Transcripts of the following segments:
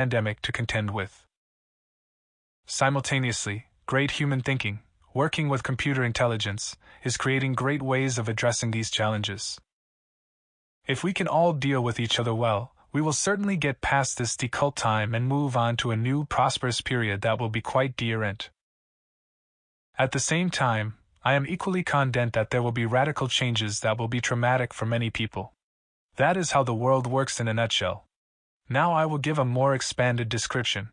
pandemic to contend with. Simultaneously, great human thinking, working with computer intelligence, is creating great ways of addressing these challenges. If we can all deal with each other well, we will certainly get past this difficult time and move on to a new prosperous period that will be quite different. At the same time, I am equally confident that there will be radical changes that will be traumatic for many people. That is how the world works in a nutshell. Now I will give a more expanded description.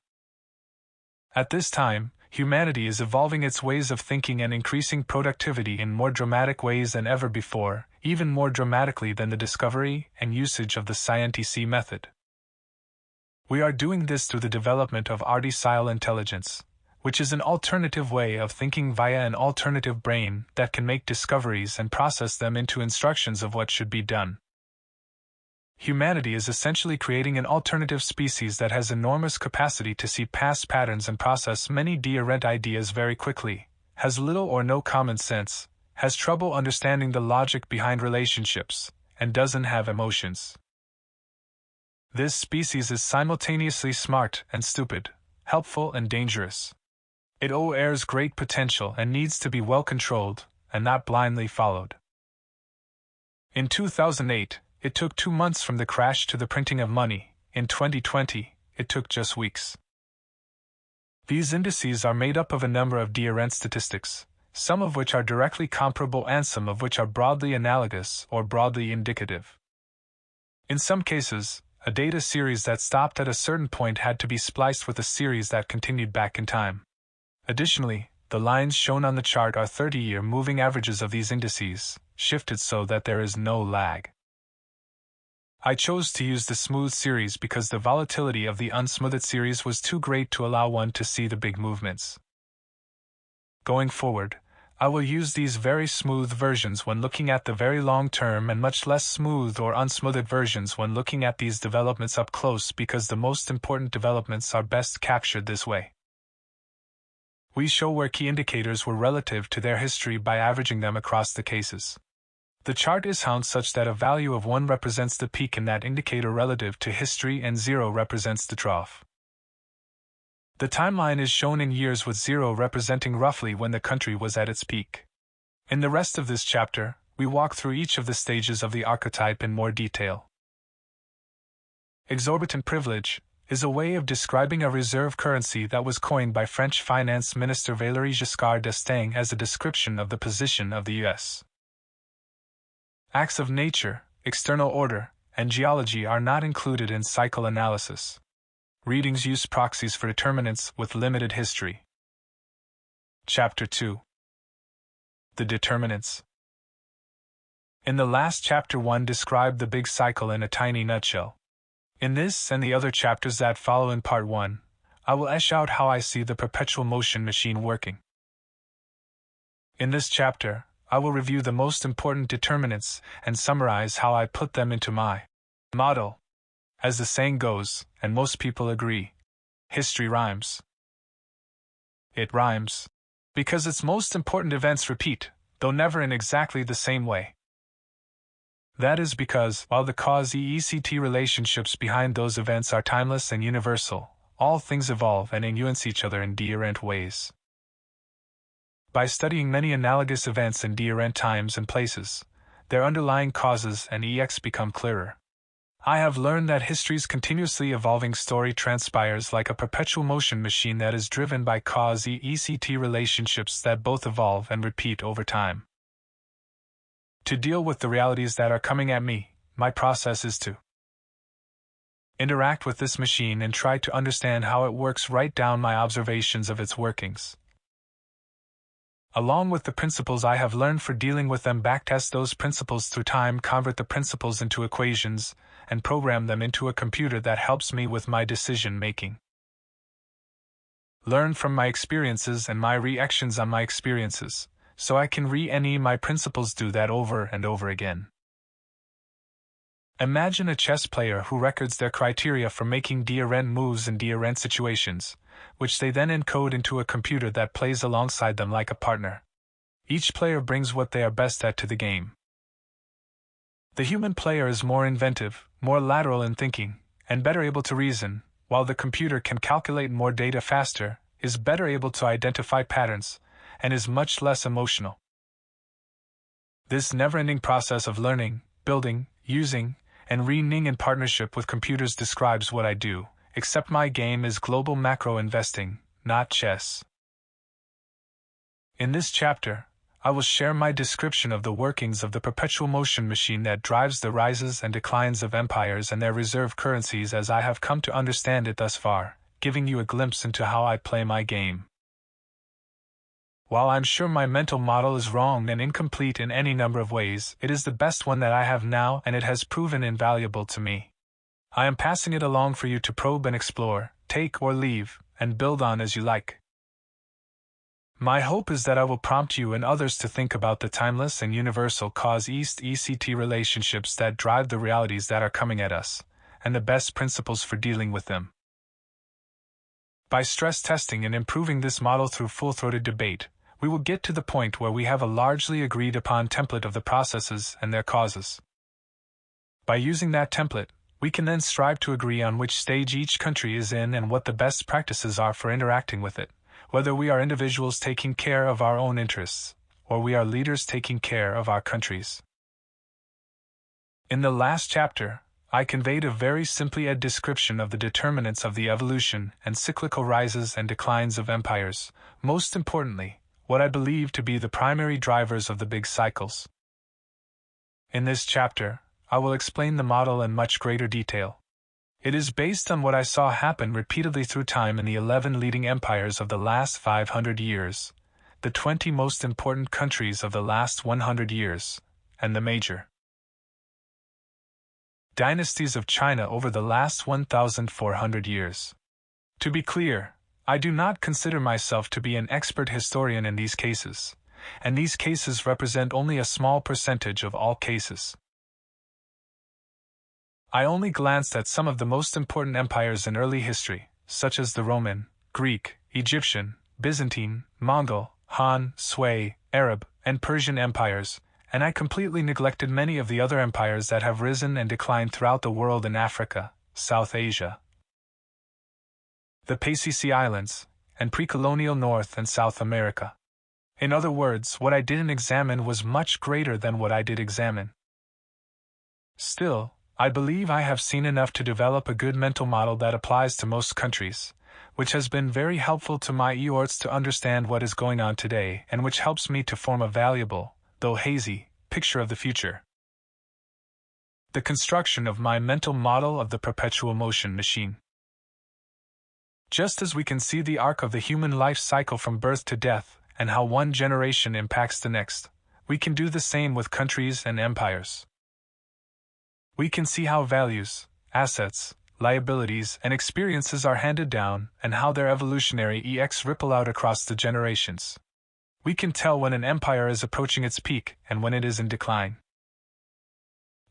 At this time, humanity is evolving its ways of thinking and increasing productivity in more dramatic ways than ever before, even more dramatically than the discovery and usage of the scientific method. We are doing this through the development of artificial intelligence, which is an alternative way of thinking via an alternative brain that can make discoveries and process them into instructions of what should be done. Humanity is essentially creating an alternative species that has enormous capacity to see past patterns and process many different ideas very quickly, has little or no common sense, has trouble understanding the logic behind relationships, and doesn't have emotions. This species is simultaneously smart and stupid, helpful and dangerous. It airs great potential and needs to be well controlled, and not blindly followed. In 2008, it took 2 months from the crash to the printing of money. In 2020, it took just weeks. These indices are made up of a number of different statistics, some of which are directly comparable and some of which are broadly analogous or broadly indicative. In some cases, a data series that stopped at a certain point had to be spliced with a series that continued back in time. Additionally, the lines shown on the chart are 30-year moving averages of these indices, shifted so that there is no lag. I chose to use the smooth series because the volatility of the unsmoothed series was too great to allow one to see the big movements. Going forward, I will use these very smooth versions when looking at the very long term and much less smooth or unsmoothed versions when looking at these developments up close because the most important developments are best captured this way. We show where key indicators were relative to their history by averaging them across the cases. The chart is found such that a value of 1 represents the peak in that indicator relative to history and 0 represents the trough. The timeline is shown in years with 0 representing roughly when the country was at its peak. In the rest of this chapter, we walk through each of the stages of the archetype in more detail. Exorbitant privilege is a way of describing a reserve currency that was coined by French Finance Minister Valéry Giscard d'Estaing as a description of the position of the U.S. Acts of nature, external order, and geology are not included in cycle analysis. Readings use proxies for determinants with limited history. Chapter 2. The determinants. In the last chapter 1 described the big cycle in a tiny nutshell. In this and the other chapters that follow in part 1, I will ash out how I see the perpetual motion machine working. In this chapter, I will review the most important determinants and summarize how I put them into my model. As the saying goes, and most people agree, history rhymes. It rhymes because its most important events repeat, though never in exactly the same way. That is because, while the cause-effect relationships behind those events are timeless and universal, all things evolve and influence each other in different ways. By studying many analogous events in different times and places, their underlying causes and effects become clearer. I have learned that history's continuously evolving story transpires like a perpetual motion machine that is driven by cause-effect relationships that both evolve and repeat over time. To deal with the realities that are coming at me, my process is to interact with this machine and try to understand how it works, write down my observations of its workings. Along with the principles I have learned for dealing with them, backtest those principles through time, convert the principles into equations, and program them into a computer that helps me with my decision-making. Learn from my experiences and my reactions on my experiences, so I can re-enemy my principles. Do that over and over again. Imagine a chess player who records their criteria for making different moves in different situations, which they then encode into a computer that plays alongside them like a partner. Each player brings what they are best at to the game. The human player is more inventive, more lateral in thinking, and better able to reason, while the computer can calculate more data faster, is better able to identify patterns, and is much less emotional. This never-ending process of learning, building, using, and reasoning in partnership with computers describes what I do, except my game is global macro investing, not chess. In this chapter, I will share my description of the workings of the perpetual motion machine that drives the rises and declines of empires and their reserve currencies as I have come to understand it thus far, giving you a glimpse into how I play my game. While I'm sure my mental model is wrong and incomplete in any number of ways, it is the best one that I have now and it has proven invaluable to me. I am passing it along for you to probe and explore, take or leave, and build on as you like. My hope is that I will prompt you and others to think about the timeless and universal cause-ECT relationships that drive the realities that are coming at us, and the best principles for dealing with them. By stress testing and improving this model through full-throated debate, we will get to the point where we have a largely agreed upon template of the processes and their causes. By using that template, we can then strive to agree on which stage each country is in and what the best practices are for interacting with it, whether we are individuals taking care of our own interests, or we are leaders taking care of our countries. In the last chapter, I conveyed a very simply a description of the determinants of the evolution and cyclical rises and declines of empires, most importantly, what I believe to be the primary drivers of the big cycles. In this chapter, I will explain the model in much greater detail. It is based on what I saw happen repeatedly through time in the 11 leading empires of the last 500 years, the 20 most important countries of the last 100 years, and the major dynasties of China over the last 1,400 years. To be clear, I do not consider myself to be an expert historian in these cases, and these cases represent only a small percentage of all cases. I only glanced at some of the most important empires in early history, such as the Roman, Greek, Egyptian, Byzantine, Mongol, Han, Sui, Arab, and Persian empires, and I completely neglected many of the other empires that have risen and declined throughout the world in Africa, South Asia, the PCC Islands, and pre-colonial North and South America. In other words, what I didn't examine was much greater than what I did examine. Still, I believe I have seen enough to develop a good mental model that applies to most countries, which has been very helpful to my eorts to understand what is going on today and which helps me to form a valuable, though hazy, picture of the future. The construction of my mental model of the perpetual motion machine. Just as we can see the arc of the human life cycle from birth to death and how one generation impacts the next, we can do the same with countries and empires. We can see how values, assets, liabilities, and experiences are handed down and how their evolutionary EX ripple out across the generations. We can tell when an empire is approaching its peak and when it is in decline.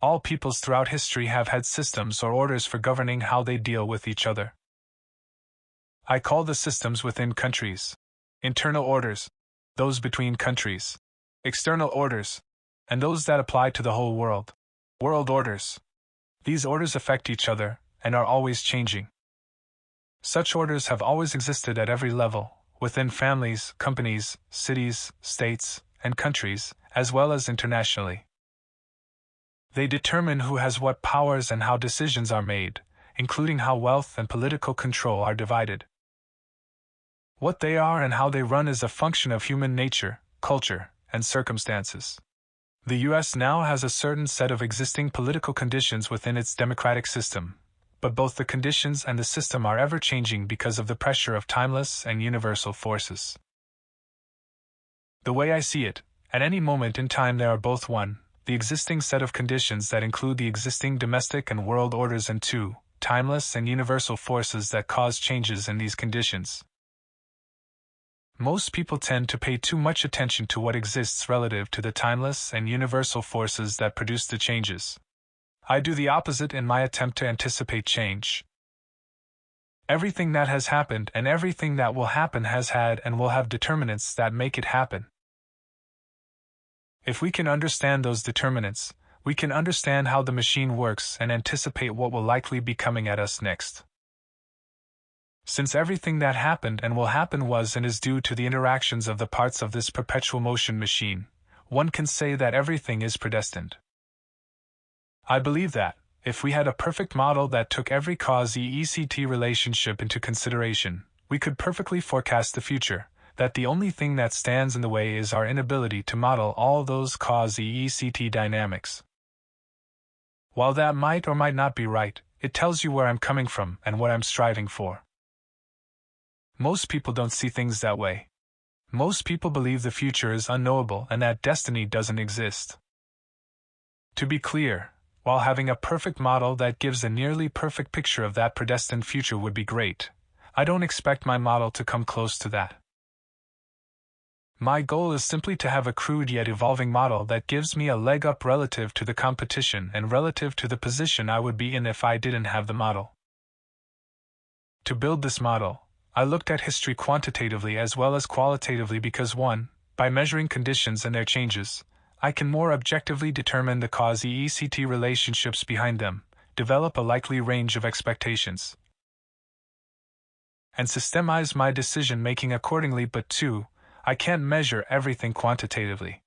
All peoples throughout history have had systems or orders for governing how they deal with each other. I call the systems within countries internal orders, those between countries, external orders, and those that apply to the whole world, world orders. These orders affect each other and are always changing. Such orders have always existed at every level, within families, companies, cities, states, and countries, as well as internationally. They determine who has what powers and how decisions are made, including how wealth and political control are divided. What they are and how they run is a function of human nature, culture, and circumstances. The U.S. now has a certain set of existing political conditions within its democratic system, but both the conditions and the system are ever-changing because of the pressure of timeless and universal forces. The way I see it, at any moment in time there are both 1, the existing set of conditions that include the existing domestic and world orders, and 2, timeless and universal forces that cause changes in these conditions. Most people tend to pay too much attention to what exists relative to the timeless and universal forces that produce the changes. I do the opposite in my attempt to anticipate change. Everything that has happened and everything that will happen has had and will have determinants that make it happen. If we can understand those determinants, we can understand how the machine works and anticipate what will likely be coming at us next. Since everything that happened and will happen was and is due to the interactions of the parts of this perpetual motion machine, one can say that everything is predestined. I believe that, if we had a perfect model that took every cause-EECT relationship into consideration, we could perfectly forecast the future, that the only thing that stands in the way is our inability to model all those cause-EECT dynamics. While that might or might not be right, it tells you where I'm coming from and what I'm striving for. Most people don't see things that way. Most people believe the future is unknowable and that destiny doesn't exist. To be clear, while having a perfect model that gives a nearly perfect picture of that predestined future would be great, I don't expect my model to come close to that. My goal is simply to have a crude yet evolving model that gives me a leg up relative to the competition and relative to the position I would be in if I didn't have the model. To build this model, I looked at history quantitatively as well as qualitatively because 1, by measuring conditions and their changes, I can more objectively determine the cause-EECT relationships behind them, develop a likely range of expectations, and systemize my decision-making accordingly. But 2, I can't measure everything quantitatively.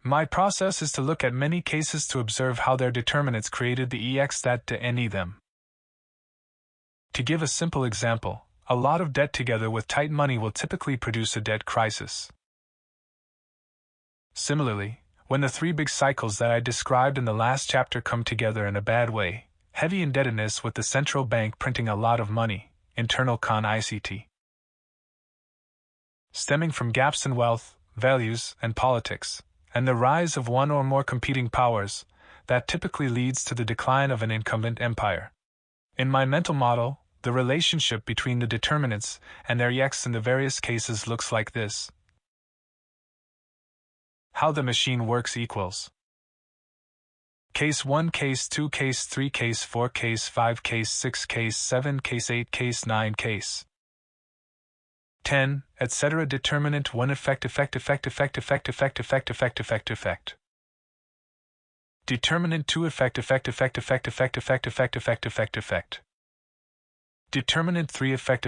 My process is to look at many cases to observe how their determinants created the EX that de them. To give a simple example, a lot of debt together with tight money will typically produce a debt crisis. Similarly, when the 3 big cycles that I described in the last chapter come together in a bad way, heavy indebtedness with the central bank printing a lot of money, internal con-ICT, stemming from gaps in wealth, values, and politics, and the rise of one or more competing powers, that typically leads to the decline of an incumbent empire. In my mental model, the relationship between the determinants and their EX in the various cases looks like this. How the machine works equals Case 1, Case 2, Case 3, Case 4, Case 5, Case 6, Case 7, Case 8, Case 9, Case 10, etc. Determinant 1 effect. Determinant 2 effect. Determinant 3 effect.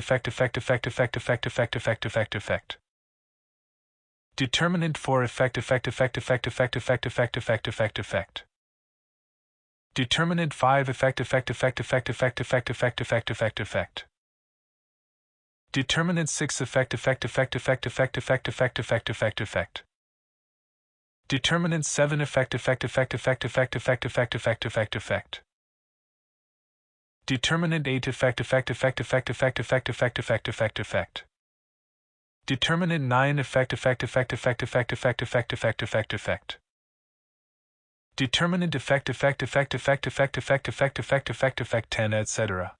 Determinant 4 effect. Determinant 5 effect. Determinant 6 effect. Determinant 7 effect. Determinant 8 effect. Determinant 9 effect. Determinant effect 10, etc.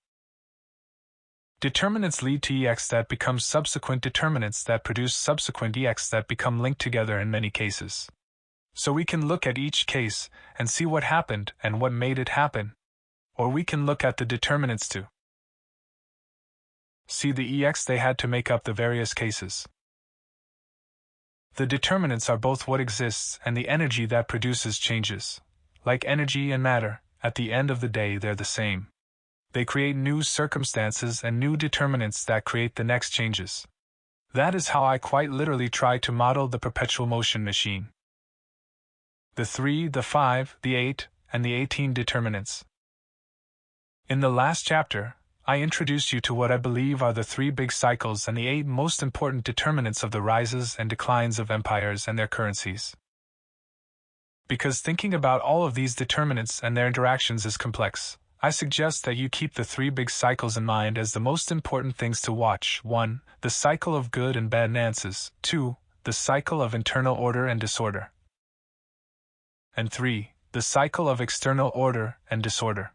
Determinants lead to EX that become subsequent determinants that produce subsequent EX that become linked together in many cases. So we can look at each case and see what happened and what made it happen. Or we can look at the determinants to see the EX they had to make up the various cases. The determinants are both what exists and the energy that produces changes. Like energy and matter, at the end of the day they're the same. They create new circumstances and new determinants that create the next changes. That is how I quite literally try to model the perpetual motion machine. The 3, the 5, the 8, and the 18 determinants. In the last chapter, I introduced you to what I believe are the 3 big cycles and the 8 most important determinants of the rises and declines of empires and their currencies. Because thinking about all of these determinants and their interactions is complex, I suggest that you keep the 3 big cycles in mind as the most important things to watch. 1. The cycle of good and bad nances. 2. The cycle of internal order and disorder. And 3. The cycle of external order and disorder.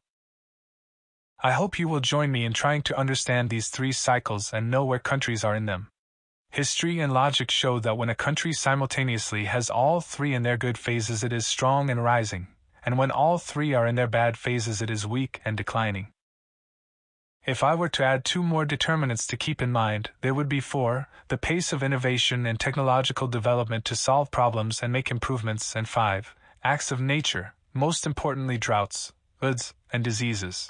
I hope you will join me in trying to understand these 3 cycles and know where countries are in them. History and logic show that when a country simultaneously has all 3 in their good phases, it is strong and rising, and when all 3 are in their bad phases, it is weak and declining. If I were to add 2 more determinants to keep in mind, there would be 4, the pace of innovation and technological development to solve problems and make improvements, and 5, acts of nature, most importantly droughts, floods, and diseases.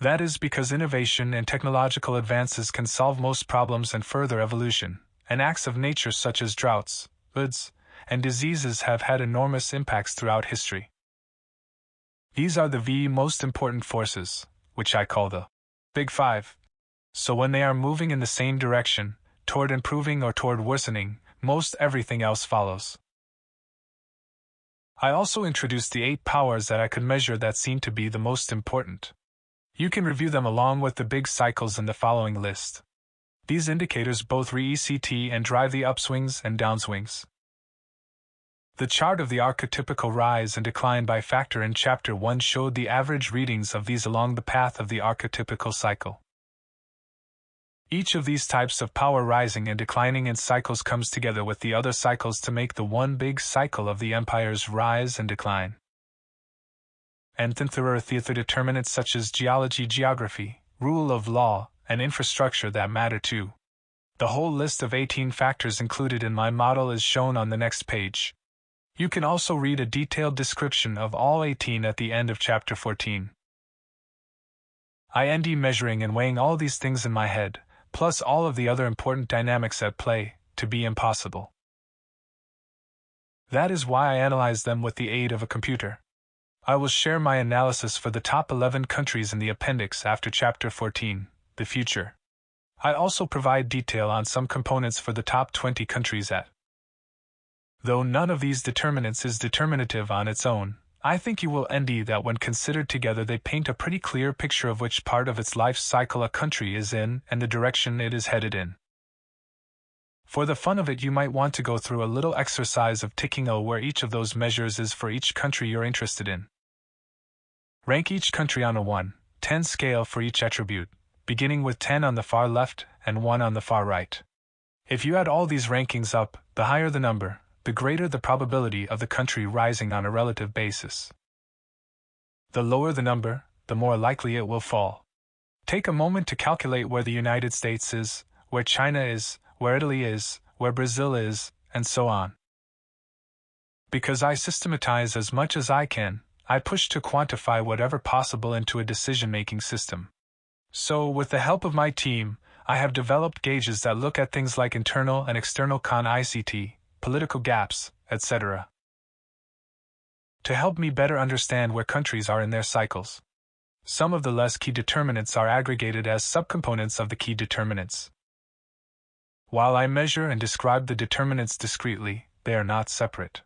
That is because innovation and technological advances can solve most problems and further evolution, and acts of nature such as droughts, floods, and diseases have had enormous impacts throughout history. These are the most important forces, which I call the Big Five. So when they are moving in the same direction, toward improving or toward worsening, most everything else follows. I also introduced the 8 powers that I could measure that seemed to be the most important. You can review them along with the big cycles in the following list. These indicators both re-ECT and drive the upswings and downswings. The chart of the archetypical rise and decline by factor in Chapter 1 showed the average readings of these along the path of the archetypical cycle. Each of these types of power rising and declining in cycles comes together with the other cycles to make the one big cycle of the empire's rise and decline. And then there are the determinants such as geology, geography, rule of law, and infrastructure that matter too. The whole list of 18 factors included in my model is shown on the next page. You can also read a detailed description of all 18 at the end of Chapter 14. I end measuring and weighing all these things in my head, plus all of the other important dynamics at play, to be impossible. That is why I analyze them with the aid of a computer. I will share my analysis for the top 11 countries in the appendix after Chapter 14, the future. I also provide detail on some components for the top 20 countries at. Though none of these determinants is determinative on its own, I think you will envy that when considered together they paint a pretty clear picture of which part of its life cycle a country is in and the direction it is headed in. For the fun of it, you might want to go through a little exercise of ticking where each of those measures is for each country you're interested in. Rank each country on a 1-10 scale for each attribute, beginning with 10 on the far left and 1 on the far right. If you add all these rankings up, the higher the number, the greater the probability of the country rising on a relative basis. The lower the number, the more likely it will fall. Take a moment to calculate where the United States is, where China is, where Italy is, where Brazil is, and so on. Because I systematize as much as I can, I push to quantify whatever possible into a decision-making system. So, with the help of my team, I have developed gauges that look at things like internal and external ICT, political gaps, etc. to help me better understand where countries are in their cycles. Some of the less key determinants are aggregated as subcomponents of the key determinants. While I measure and describe the determinants discretely, they are not separate.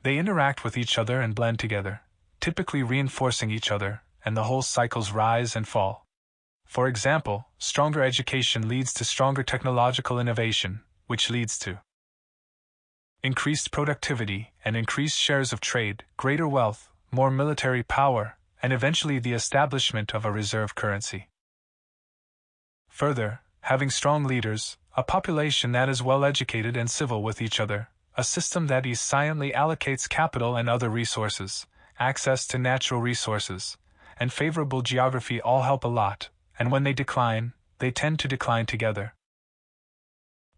They interact with each other and blend together, typically reinforcing each other, and the whole cycles rise and fall. For example, stronger education leads to stronger technological innovation, which leads to increased productivity and increased shares of trade, greater wealth, more military power, and eventually the establishment of a reserve currency. Further, having strong leaders, a population that is well educated and civil with each other, a system that efficiently allocates capital and other resources, access to natural resources, and favorable geography all help a lot, and when they decline, they tend to decline together.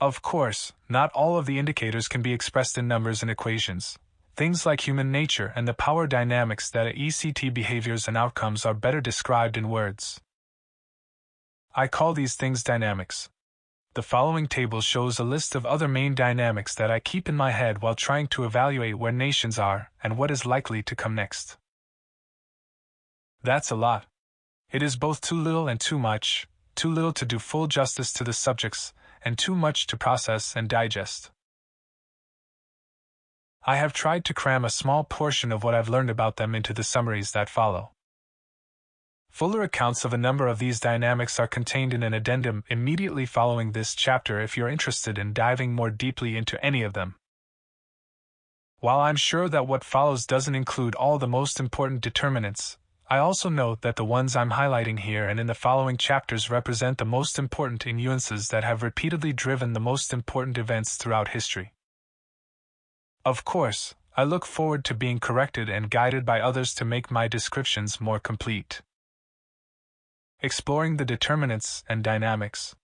Of course, not all of the indicators can be expressed in numbers and equations. Things like human nature and the power dynamics that ECT behaviors and outcomes are better described in words. I call these things dynamics. The following table shows a list of other main dynamics that I keep in my head while trying to evaluate where nations are and what is likely to come next. That's a lot. It is both too little and too much, too little to do full justice to the subjects, and too much to process and digest. I have tried to cram a small portion of what I've learned about them into the summaries that follow. Fuller accounts of a number of these dynamics are contained in an addendum immediately following this chapter if you're interested in diving more deeply into any of them. While I'm sure that what follows doesn't include all the most important determinants, I also note that the ones I'm highlighting here and in the following chapters represent the most important nuances that have repeatedly driven the most important events throughout history. Of course, I look forward to being corrected and guided by others to make my descriptions more complete. Exploring the determinants and dynamics.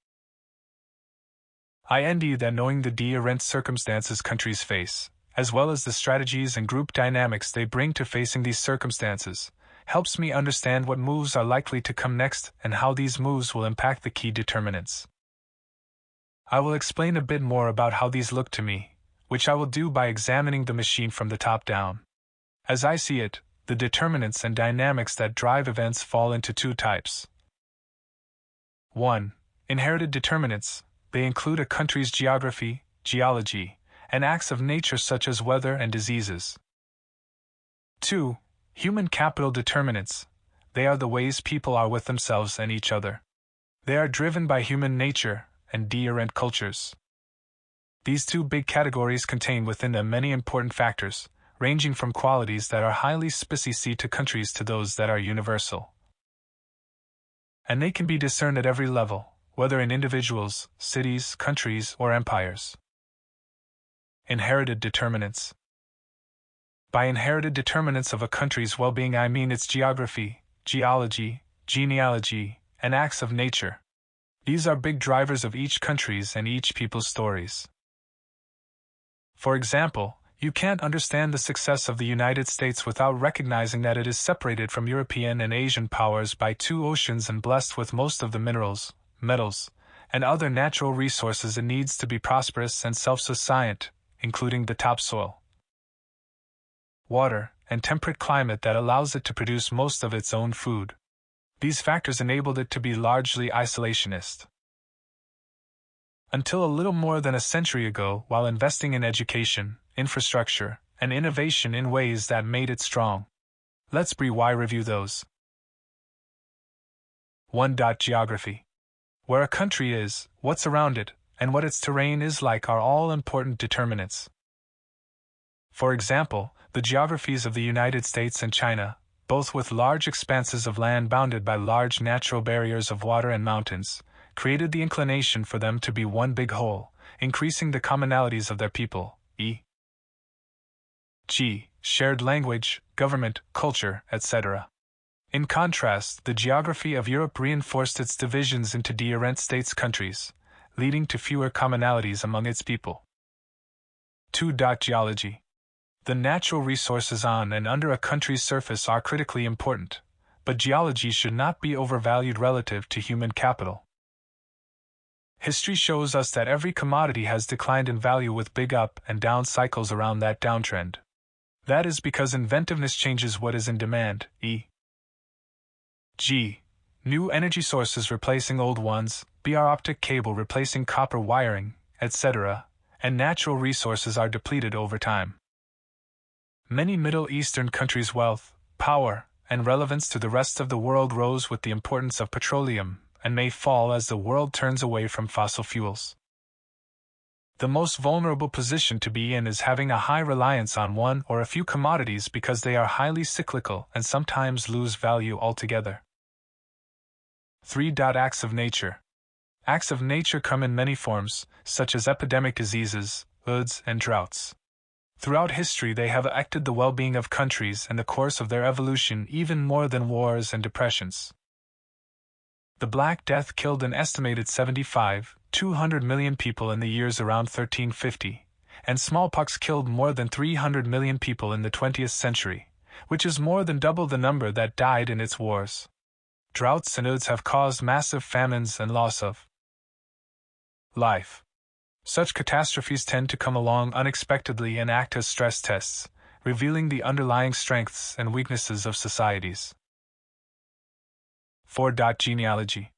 I envy that knowing the different circumstances countries face, as well as the strategies and group dynamics they bring to facing these circumstances, helps me understand what moves are likely to come next and how these moves will impact the key determinants. I will explain a bit more about how these look to me, which I will do by examining the machine from the top down. As I see it, the determinants and dynamics that drive events fall into two types. 1. Inherited determinants. They include a country's geography, geology, and acts of nature such as weather and diseases. 2. Human capital determinants. They are the ways people are with themselves and each other. They are driven by human nature and de-errant cultures. These two big categories contain within them many important factors, ranging from qualities that are highly specific to countries to those that are universal. And they can be discerned at every level, whether in individuals, cities, countries, or empires. Inherited determinants. By inherited determinants of a country's well-being I mean its geography, geology, genealogy, and acts of nature. These are big drivers of each country's and each people's stories. For example, you can't understand the success of the United States without recognizing that it is separated from European and Asian powers by two oceans and blessed with most of the minerals, metals, and other natural resources it needs to be prosperous and self-sufficient, including the topsoil, water, and temperate climate that allows it to produce most of its own food. These factors enabled it to be largely isolationist. Until a little more than a century ago, while investing in education, infrastructure, and innovation in ways that made it strong. Let's review those. 1. Geography. Where a country is, what's around it, and what its terrain is like are all important determinants. For example, the geographies of the United States and China, both with large expanses of land bounded by large natural barriers of water and mountains, created the inclination for them to be one big whole, increasing the commonalities of their people, e.g., shared language, government, culture, etc. In contrast, the geography of Europe reinforced its divisions into de-errant states countries, leading to fewer commonalities among its people. 2. Geology. The natural resources on and under a country's surface are critically important, but geology should not be overvalued relative to human capital. History shows us that every commodity has declined in value with big up and down cycles around that downtrend. That is because inventiveness changes what is in demand, e.g., new energy sources replacing old ones, BR optic cable replacing copper wiring, etc., and natural resources are depleted over time. Many Middle Eastern countries' wealth, power, and relevance to the rest of the world rose with the importance of petroleum, and may fall as the world turns away from fossil fuels. The most vulnerable position to be in is having a high reliance on one or a few commodities because they are highly cyclical and sometimes lose value altogether. 3. Acts of nature. Acts of nature come in many forms, such as epidemic diseases, floods, and droughts. Throughout history they have affected the well-being of countries and the course of their evolution even more than wars and depressions. The Black Death killed an estimated 200 million people in the years around 1350, and smallpox killed more than 300 million people in the 20th century, which is more than double the number that died in its wars. Droughts and floods have caused massive famines and loss of life. Such catastrophes tend to come along unexpectedly and act as stress tests, revealing the underlying strengths and weaknesses of societies. 4. Genealogy.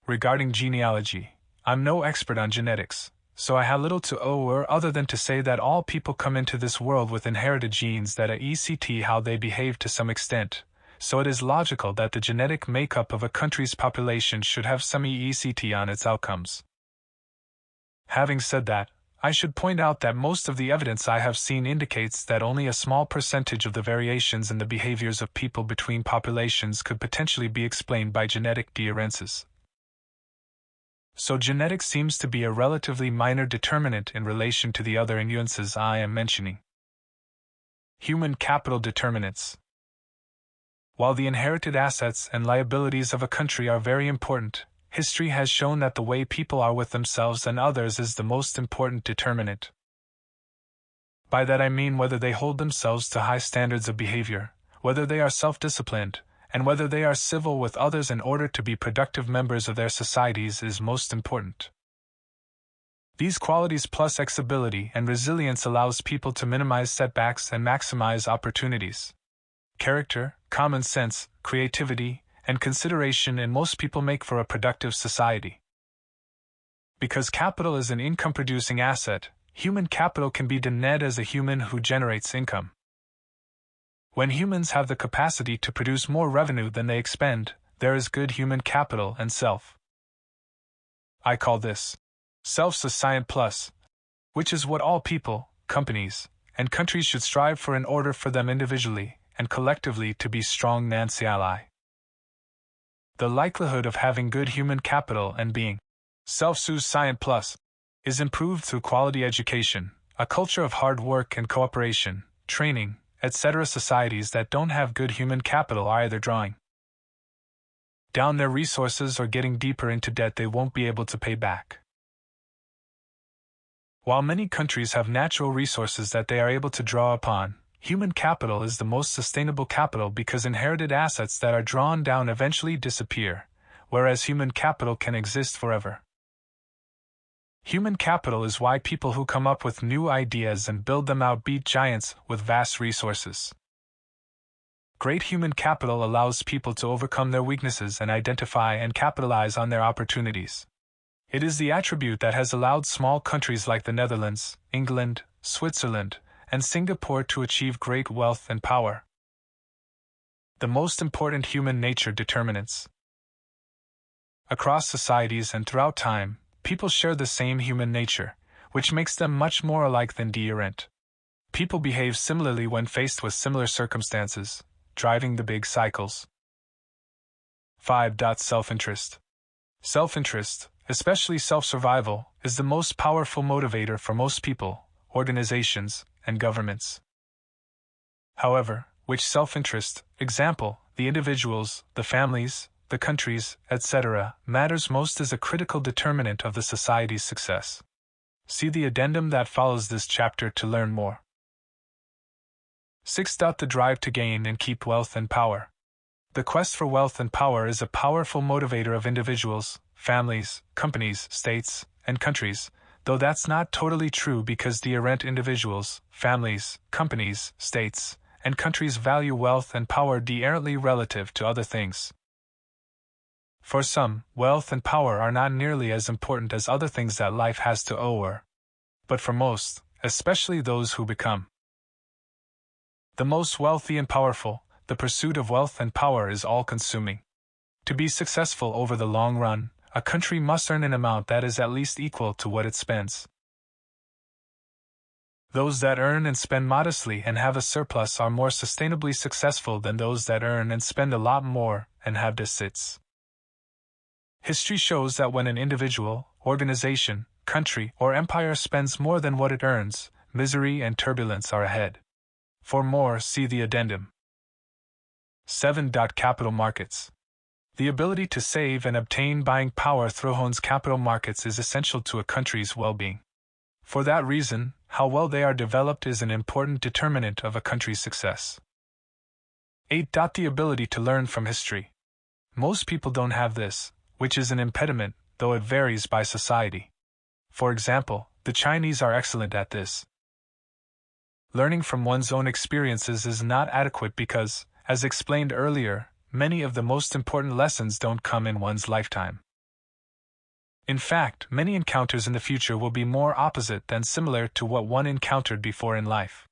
Regarding genealogy, I'm no expert on genetics, so I have little to or other than to say that all people come into this world with inherited genes that affect how they behave to some extent, so it is logical that the genetic makeup of a country's population should have some effect on its outcomes. Having said that, I should point out that most of the evidence I have seen indicates that only a small percentage of the variations in the behaviors of people between populations could potentially be explained by genetic differences. So genetics seems to be a relatively minor determinant in relation to the other nuances I am mentioning. Human capital determinants. While the inherited assets and liabilities of a country are very important, history has shown that the way people are with themselves and others is the most important determinant. By that I mean whether they hold themselves to high standards of behavior, whether they are self-disciplined, and whether they are civil with others in order to be productive members of their societies is most important. These qualities plus flexibility and resilience allows people to minimize setbacks and maximize opportunities. Character, common sense, creativity, and consideration in most people make for a productive society. Because capital is an income-producing asset, human capital can be defined as a human who generates income. When humans have the capacity to produce more revenue than they expend, there is good human capital and self. I call this self-sustaining plus, which is what all people, companies, and countries should strive for in order for them individually and collectively to be strong nationally. The likelihood of having good human capital and being self-sustaining plus is improved through quality education, a culture of hard work and cooperation, training, etc. Societies that don't have good human capital are either drawing down their resources or getting deeper into debt they won't be able to pay back. While many countries have natural resources that they are able to draw upon, human capital is the most sustainable capital because inherited assets that are drawn down eventually disappear, whereas human capital can exist forever. Human capital is why people who come up with new ideas and build them out beat giants with vast resources. Great human capital allows people to overcome their weaknesses and identify and capitalize on their opportunities. It is the attribute that has allowed small countries like the Netherlands, England, Switzerland, and Singapore to achieve great wealth and power. The most important human nature determinants. Across societies and throughout time, people share the same human nature, which makes them much more alike than different. People behave similarly when faced with similar circumstances, driving the big cycles. 5. Self-interest. Self-interest, especially self-survival, is the most powerful motivator for most people, organizations, and governments. However, which self-interest, example, the individuals, the families, the countries, etc., matters most is a critical determinant of the society's success. See the addendum that follows this chapter to learn more. 6. The drive to gain and keep wealth and power. The quest for wealth and power is a powerful motivator of individuals, families, companies, states, and countries, though that's not totally true because different individuals, families, companies, states, and countries value wealth and power differently relative to other things. For some, wealth and power are not nearly as important as other things that life has to offer. But for most, especially those who become the most wealthy and powerful, the pursuit of wealth and power is all-consuming. To be successful over the long run, a country must earn an amount that is at least equal to what it spends. Those that earn and spend modestly and have a surplus are more sustainably successful than those that earn and spend a lot more and have deficits. History shows that when an individual, organization, country, or empire spends more than what it earns, misery and turbulence are ahead. For more, see the addendum. 7. Capital markets. The ability to save and obtain buying power through capital markets is essential to a country's well-being. For that reason, how well they are developed is an important determinant of a country's success. 8. The ability to learn from history. Most people don't have this, which is an impediment, though it varies by society. For example, the Chinese are excellent at this. Learning from one's own experiences is not adequate because, as explained earlier, many of the most important lessons don't come in one's lifetime. In fact, many encounters in the future will be more opposite than similar to what one encountered before in life.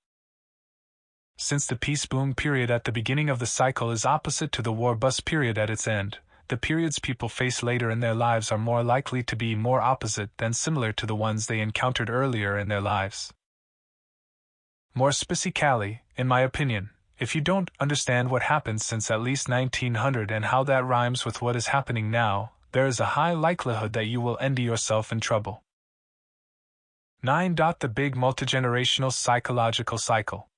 Since the peace boom period at the beginning of the cycle is opposite to the war bust period at its end, the periods people face later in their lives are more likely to be more opposite than similar to the ones they encountered earlier in their lives. More specifically, in my opinion, if you don't understand what happened since at least 1900 and how that rhymes with what is happening now, there is a high likelihood that you will end yourself in trouble. 9. The big multigenerational psychological cycle.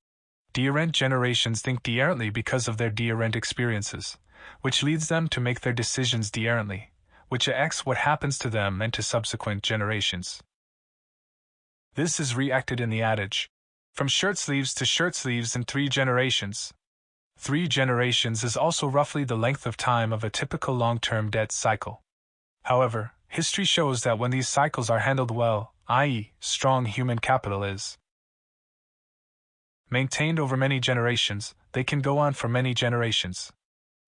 Different generations think differently because of their different experiences, which leads them to make their decisions differently, which affects what happens to them and to subsequent generations. This is reacted in the adage, from shirt sleeves to shirt sleeves in 3 generations. 3 generations is also roughly the length of time of a typical long-term debt cycle. However, history shows that when these cycles are handled well, i.e., strong human capital is maintained over many generations, they can go on for many generations.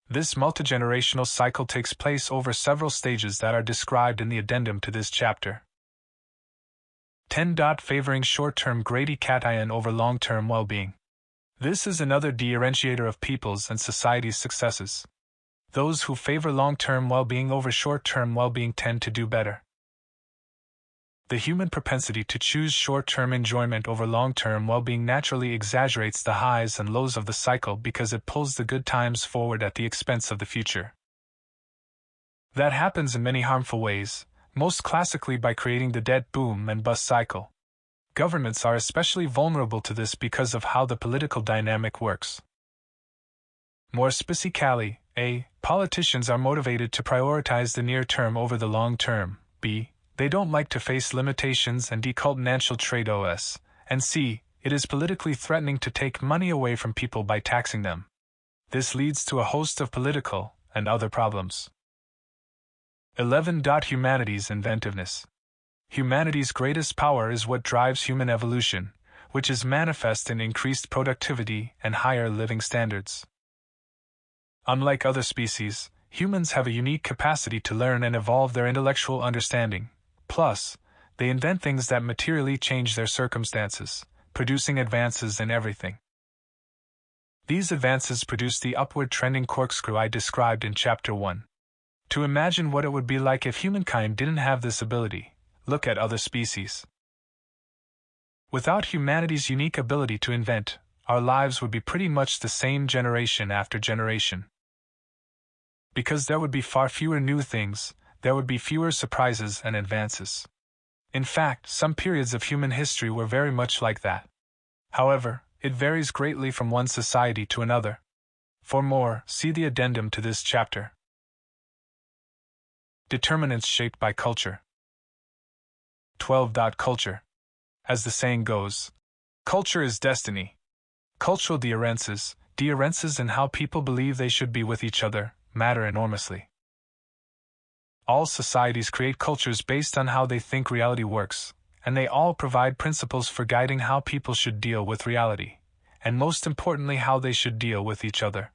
This multigenerational cycle takes place over several stages that are described in the addendum to this chapter. 10. Favoring short-term gratification over long-term well-being. This is another differentiator of people's and society's successes. Those who favor long-term well-being over short-term well-being tend to do better. The human propensity to choose short-term enjoyment over long-term well-being naturally exaggerates the highs and lows of the cycle because it pulls the good times forward at the expense of the future. That happens in many harmful ways, most classically by creating the debt boom and bust cycle. Governments are especially vulnerable to this because of how the political dynamic works. More specifically, A. Politicians are motivated to prioritize the near term over the long term. B. They don't like to face limitations and decoupled trade-offs. And C. It is politically threatening to take money away from people by taxing them. This leads to a host of political and other problems. 11. Humanity's inventiveness. Humanity's greatest power is what drives human evolution, which is manifest in increased productivity and higher living standards. Unlike other species, humans have a unique capacity to learn and evolve their intellectual understanding. Plus, they invent things that materially change their circumstances, producing advances in everything. These advances produce the upward trending corkscrew I described in Chapter 1. To imagine what it would be like if humankind didn't have this ability, look at other species. Without humanity's unique ability to invent, our lives would be pretty much the same generation after generation. Because there would be far fewer new things, there would be fewer surprises and advances. In fact, some periods of human history were very much like that. However, it varies greatly from one society to another. For more, see the addendum to this chapter. Determinants shaped by culture. 12. Culture. As the saying goes, culture is destiny. Cultural differences in how people believe they should be with each other, matter enormously. All societies create cultures based on how they think reality works, and they all provide principles for guiding how people should deal with reality, and most importantly how they should deal with each other.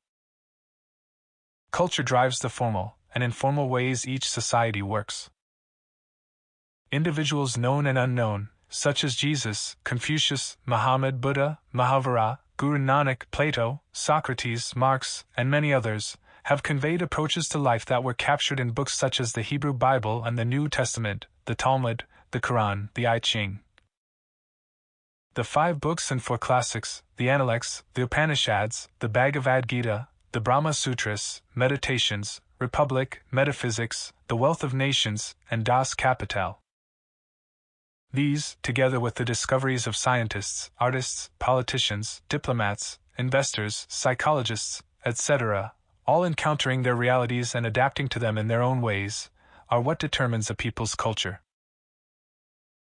Culture drives the formal and informal ways each society works. Individuals known and unknown, such as Jesus, Confucius, Muhammad, Buddha, Mahavira, Guru Nanak, Plato, Socrates, Marx, and many others, have conveyed approaches to life that were captured in books such as the Hebrew Bible and the New Testament, the Talmud, the Quran, the I Ching. The 5 books and 4 classics, the Analects, the Upanishads, the Bhagavad Gita, the Brahma Sutras, Meditations, Republic, Metaphysics, The Wealth of Nations, and Das Kapital. These, together with the discoveries of scientists, artists, politicians, diplomats, investors, psychologists, etc., all encountering their realities and adapting to them in their own ways, are what determines a people's culture.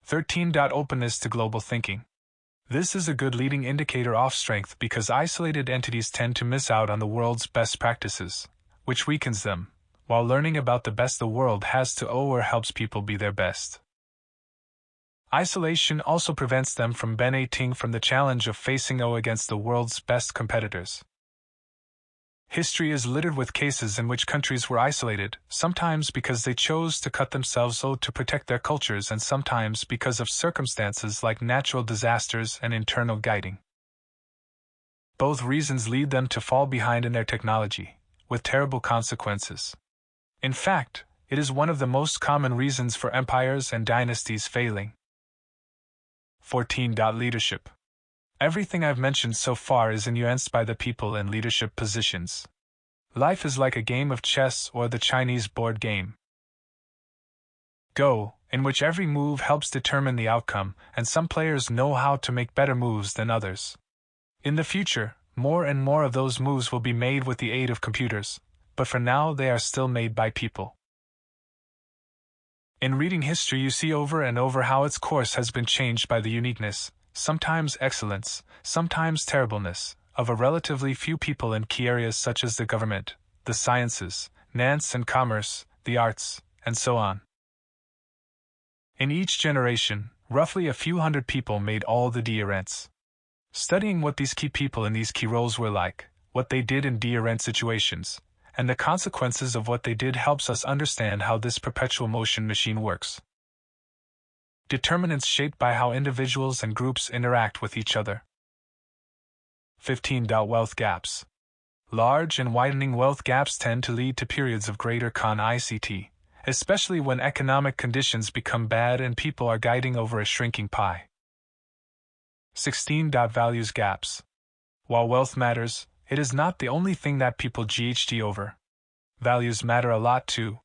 13. Openness to global thinking. This is a good leading indicator of strength because isolated entities tend to miss out on the world's best practices, which weakens them, while learning about the best the world has to offer helps people be their best. Isolation also prevents them from benefiting from the challenge of facing against the world's best competitors. History is littered with cases in which countries were isolated, sometimes because they chose to cut themselves off to protect their cultures and sometimes because of circumstances like natural disasters and internal guiding. Both reasons lead them to fall behind in their technology, with terrible consequences. In fact, it is one of the most common reasons for empires and dynasties failing. 14. Leadership. Everything I've mentioned so far is influenced by the people in leadership positions. Life is like a game of chess or the Chinese board game Go, in which every move helps determine the outcome, and some players know how to make better moves than others. In the future, more and more of those moves will be made with the aid of computers, but for now they are still made by people. In reading history you see over and over how its course has been changed by the uniqueness, sometimes excellence, sometimes terribleness, of a relatively few people in key areas such as the government, the sciences, finance and commerce, the arts, and so on. In each generation, roughly a few hundred people made all the diarents. Studying what these key people in these key roles were like, what they did in diarent situations, and the consequences of what they did helps us understand how this perpetual motion machine works. Determinants shaped by how individuals and groups interact with each other. 15. Wealth gaps. Large and widening wealth gaps tend to lead to periods of greater ICT, especially when economic conditions become bad and people are guiding over a shrinking pie. 16. Values gaps. While wealth matters, it is not the only thing that people GHD over. Values matter a lot too.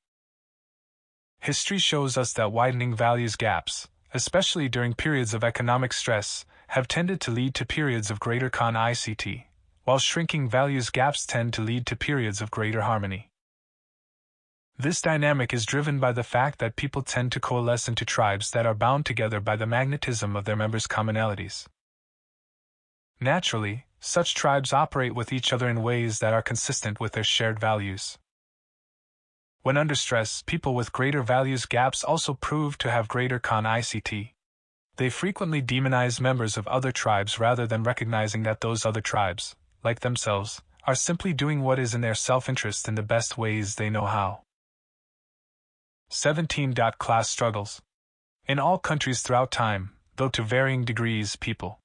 History shows us that widening values gaps, especially during periods of economic stress, have tended to lead to periods of greater ICT, while shrinking values gaps tend to lead to periods of greater harmony. This dynamic is driven by the fact that people tend to coalesce into tribes that are bound together by the magnetism of their members' commonalities. Naturally, such tribes operate with each other in ways that are consistent with their shared values. When under stress, people with greater values gaps also prove to have greater ICT. They frequently demonize members of other tribes rather than recognizing that those other tribes, like themselves, are simply doing what is in their self-interest in the best ways they know how. 17. Class struggles. In all countries throughout time, though to varying degrees, people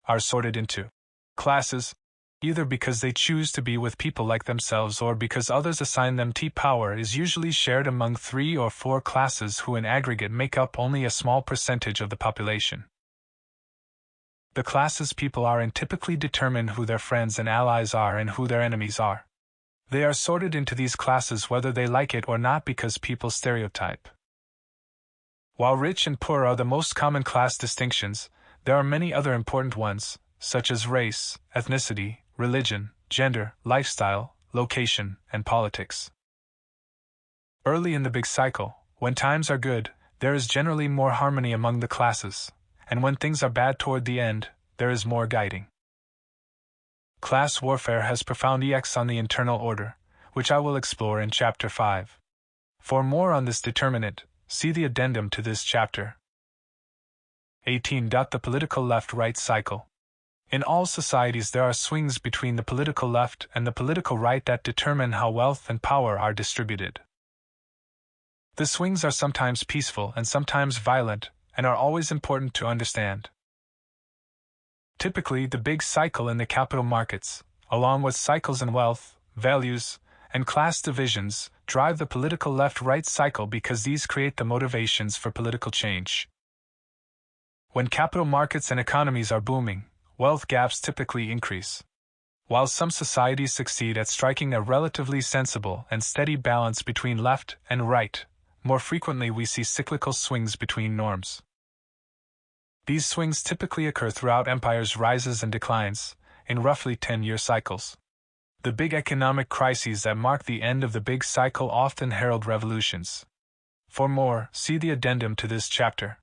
are sorted into classes, either because they choose to be with people like themselves or because others assign them. Power is usually shared among 3 or 4 classes who in aggregate make up only a small percentage of the population. The classes people are in typically determine who their friends and allies are and who their enemies are. They are sorted into these classes whether they like it or not because people stereotype. While rich and poor are the most common class distinctions, there are many other important ones, such as race, ethnicity, religion, gender, lifestyle, location, and politics. Early in the big cycle, when times are good, there is generally more harmony among the classes, and when things are bad toward the end, there is more guiding. Class warfare has profound effects on the internal order, which I will explore in Chapter 5. For more on this determinant, see the addendum to this chapter. 18. The political left-right cycle. In all societies there are swings between the political left and the political right that determine how wealth and power are distributed. The swings are sometimes peaceful and sometimes violent, and are always important to understand. Typically, the big cycle in the capital markets, along with cycles in wealth, values, and class divisions, drive the political left-right cycle because these create the motivations for political change. When capital markets and economies are booming, wealth gaps typically increase. While some societies succeed at striking a relatively sensible and steady balance between left and right, more frequently we see cyclical swings between norms. These swings typically occur throughout empires' rises and declines, in roughly 10-year cycles. The big economic crises that mark the end of the big cycle often herald revolutions. For more, see the addendum to this chapter.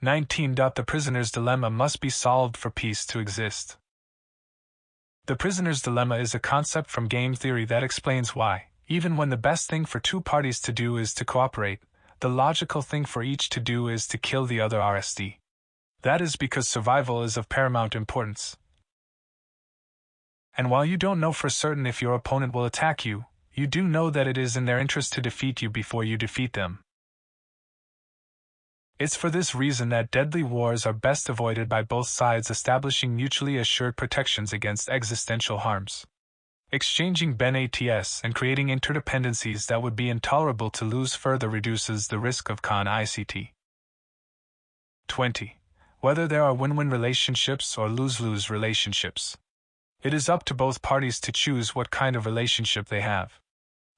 19. The prisoner's dilemma must be solved for peace to exist. The prisoner's dilemma is a concept from game theory that explains why, even when the best thing for 2 parties to do is to cooperate, the logical thing for each to do is to kill the other RSD. That is because survival is of paramount importance. And while you don't know for certain if your opponent will attack you, you do know that it is in their interest to defeat you before you defeat them. It's for this reason that deadly wars are best avoided by both sides establishing mutually assured protections against existential harms. Exchanging BEN-ATS and creating interdependencies that would be intolerable to lose further reduces the risk of ICT. 20. Whether there are win-win relationships or lose-lose relationships. It is up to both parties to choose what kind of relationship they have.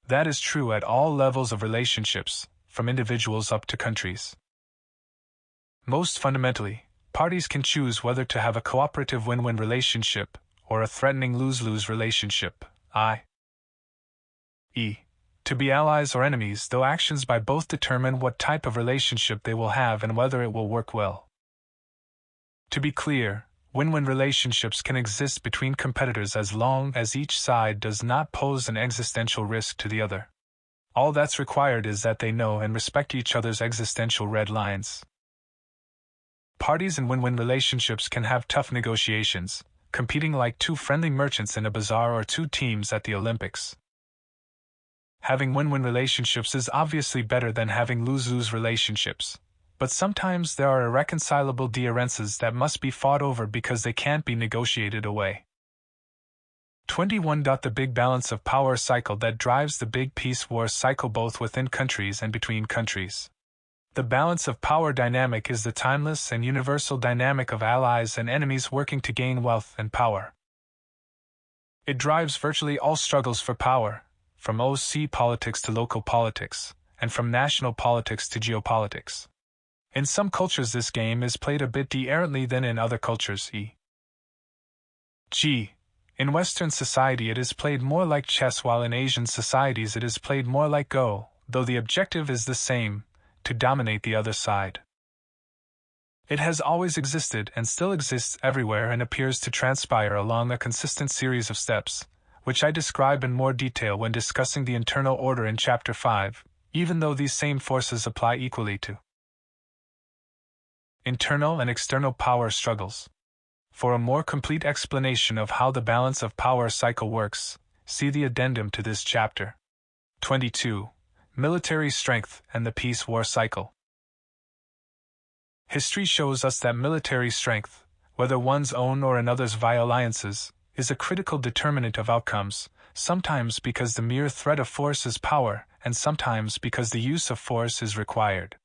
That is true at all levels of relationships, from individuals up to countries. Most fundamentally, parties can choose whether to have a cooperative win-win relationship or a threatening lose-lose relationship, i.e., to be allies or enemies, though actions by both determine what type of relationship they will have and whether it will work well. To be clear, Win-win relationships can exist between competitors as long as each side does not pose an existential risk to the other. All that's required is that they know and respect each other's existential red lines. Parties in win-win relationships can have tough negotiations, competing like two friendly merchants in a bazaar or two teams at the Olympics. Having win-win relationships is obviously better than having lose-lose relationships, but sometimes there are irreconcilable differences that must be fought over because they can't be negotiated away. 21. The big balance of power cycle that drives the big peace war cycle both within countries and between countries. The balance of power dynamic is the timeless and universal dynamic of allies and enemies working to gain wealth and power. It drives virtually all struggles for power, from OC politics to local politics, and from national politics to geopolitics. In some cultures this game is played a bit differently than in other cultures, e.g., in Western society it is played more like chess, while in Asian societies it is played more like Go, though the objective is the same, to dominate the other side. It has always existed and still exists everywhere and appears to transpire along a consistent series of steps, which I describe in more detail when discussing the internal order in Chapter 5, even though these same forces apply equally to internal and external power struggles. For a more complete explanation of how the balance of power cycle works, see the addendum to this chapter. 22. Military strength and the peace war cycle. History shows us that military strength, whether one's own or another's via alliances, is a critical determinant of outcomes, sometimes because the mere threat of force is power, and sometimes because the use of force is required.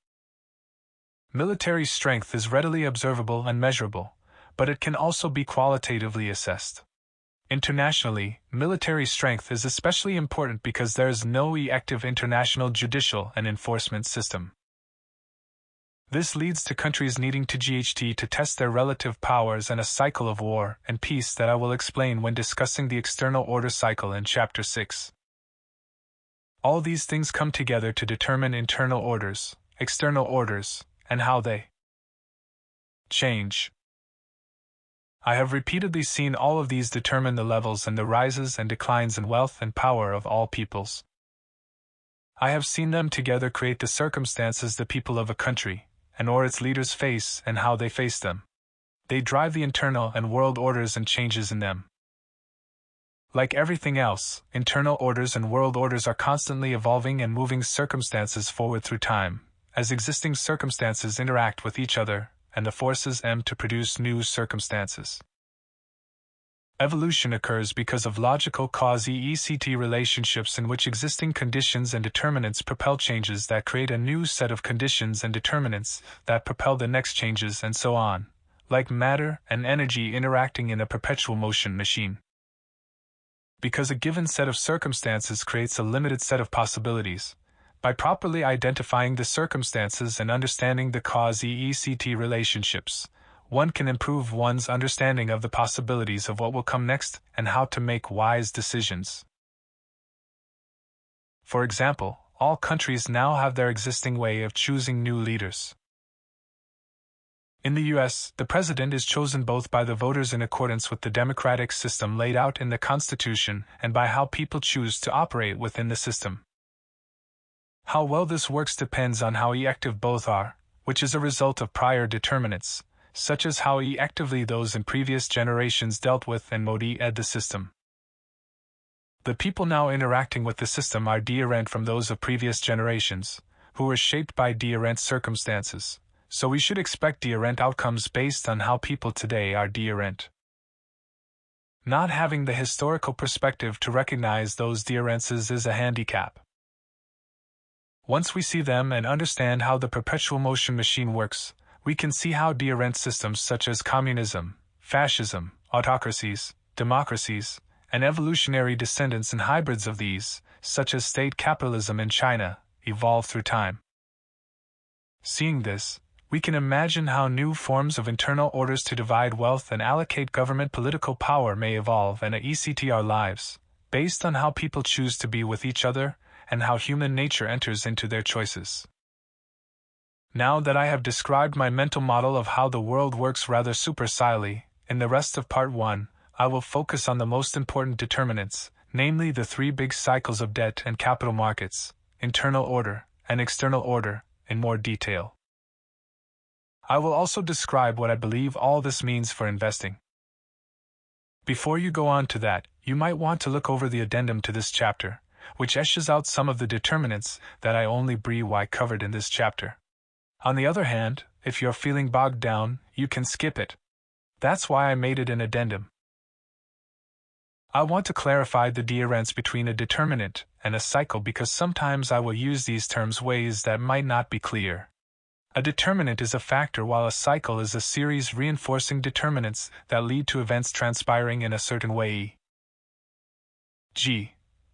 Military strength is readily observable and measurable, but it can also be qualitatively assessed. Internationally, military strength is especially important because there is no active international judicial and enforcement system. This leads to countries needing to test their relative powers and a cycle of war and peace that I will explain when discussing the external order cycle in Chapter 6. All these things come together to determine internal orders, external orders, and how they change. I have repeatedly seen all of these determine the levels and the rises and declines in wealth and power of all peoples. I have seen them together create the circumstances the people of a country, and or its leaders face and how they face them. They drive the internal and world orders and changes in them. Like everything else, internal orders and world orders are constantly evolving and moving circumstances forward through time, as existing circumstances interact with each other, and the forces M to produce new circumstances. Evolution occurs because of logical cause-ECT relationships in which existing conditions and determinants propel changes that create a new set of conditions and determinants that propel the next changes, and so on, like matter and energy interacting in a perpetual motion machine. Because a given set of circumstances creates a limited set of possibilities, by properly identifying the circumstances and understanding the cause-ECT relationships, one can improve one's understanding of the possibilities of what will come next and how to make wise decisions. For example, all countries now have their existing way of choosing new leaders. In the US, the president is chosen both by the voters in accordance with the democratic system laid out in the Constitution and by how people choose to operate within the system. How well this works depends on how active both are, which is a result of prior determinants, such as how actively those in previous generations dealt with and modified the system. The people now interacting with the system are different from those of previous generations, who were shaped by different circumstances, so we should expect different outcomes based on how people today are different. Not having the historical perspective to recognize those differences is a handicap. Once we see them and understand how the perpetual motion machine works, we can see how different systems such as communism, fascism, autocracies, democracies, and evolutionary descendants and hybrids of these, such as state capitalism in China, evolve through time. Seeing this, we can imagine how new forms of internal orders to divide wealth and allocate government political power may evolve and ECT our lives, based on how people choose to be with each other, and how human nature enters into their choices. Now that I have described my mental model of how the world works rather superficially, In the rest of Part 1, I will focus on the most important determinants, namely the three big cycles of debt and capital markets, internal order and external order, in more detail. I will also describe what I believe all this means for investing. Before you go on to that, you might want to look over the addendum to this chapter, which eshes out some of the determinants that I only briefly covered in this chapter. On the other hand, if you're feeling bogged down, you can skip it. That's why I made it an addendum. I want to clarify the difference between a determinant and a cycle because sometimes I will use these terms ways that might not be clear. A determinant is a factor while a cycle is a series reinforcing determinants that lead to events transpiring in a certain way.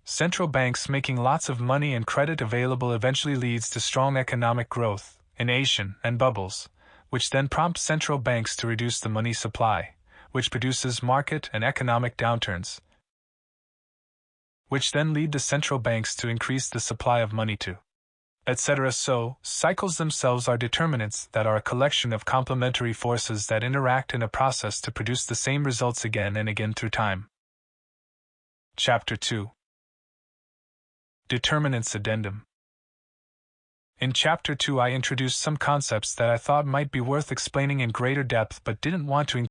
Central banks making lots of money and credit available eventually leads to strong economic growth, innovation, and bubbles, which then prompt central banks to reduce the money supply, which produces market and economic downturns, which then lead the central banks to increase the supply of money too, etc. So, cycles themselves are determinants that are a collection of complementary forces that interact in a process to produce the same results again and again through time. Chapter 2. Determinants Addendum. In Chapter 2 I introduced some concepts that I thought might be worth explaining in greater depth but didn't want to